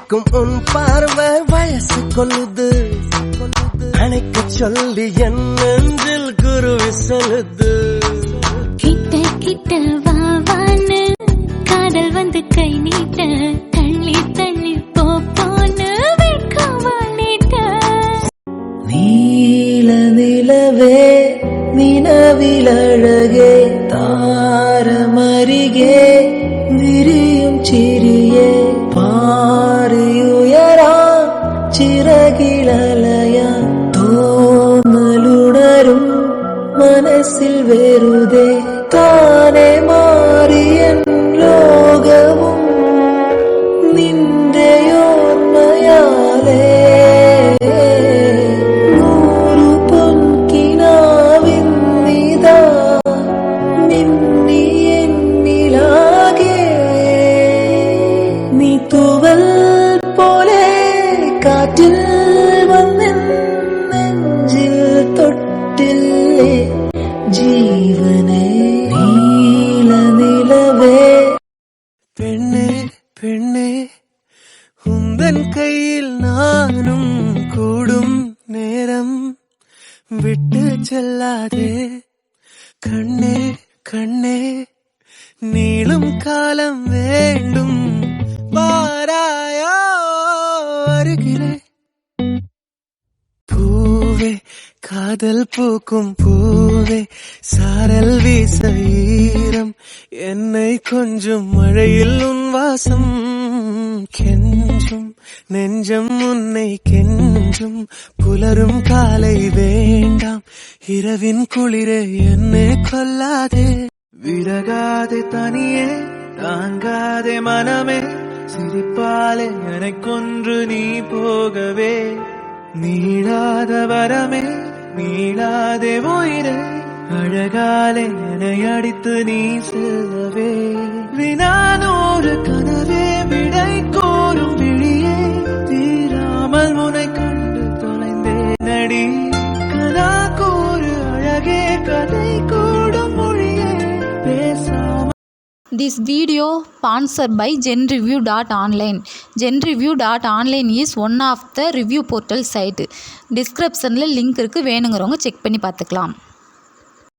பார்க்கும் உன் பார்வை வயசு கொள்ளுது. அணைக்க சொல்லி என் நெஞ்சில் குருவி சொல்லுது. கிட்ட கிட்ட வாவான்னு காதல் வந்து கை நீட்ட, தள்ளி தள்ளி போன்னு வெட்கமா நீட்ட. நீல நிலவே நிலவில் அழகே தாரமருகே விரியும் சிறியே பாரியுயரா சிறகிலலயா தோமலுணரும் மனசில் வெறுதே தானே மாறியன் லோகமும் நின்றையோர்மையாலே தூவல் போலே காற்றில் வந்து நெஞ்சில் தொட்டில்லே ஜீவனே நீல நிலவே. பெண்ணே பெண்ணே உந்தன் கையில் நானும் கூடும் நேரம் விட்டு செல்லாதே. கண்ணே கண்ணே நீளும் காலம் வேண்டும் வாராயோ அருகிலே. பூவே காதல் பூக்கும் பூவே சாரல் வீச ஈரம் என்னை கொஞ்சம் மழையில் உன் வாசம் கெஞ்சும் நெஞ்சம் உன்னை கெஞ்சும். புலரும் காலை வேண்டாம் இரவின் குளிரே என்னை கொல்லாதே. விலகாதே தனியே தாங்காதே மனமே சிரிப்பாலே என்னை கொன்று நீ போகவே. நீளாத வரமே நீளாதே உயிரே அழகாலே என்னை அடித்து நீ செல்லவே. வினானோரு கனவே விடை கோரும் விழியே தீராமல் முனை கண்டு தொலைந்தே நடி. கதா கூறு அழகே கதை கூடும் மொழியே பேசாம. This video sponsored by genreview.online. genreview.online is one of the review portal site. Descriptionல லிங்க் இருக்கு, வேணுங்கிறவங்க செக் பண்ணி பார்த்துக்கலாம்.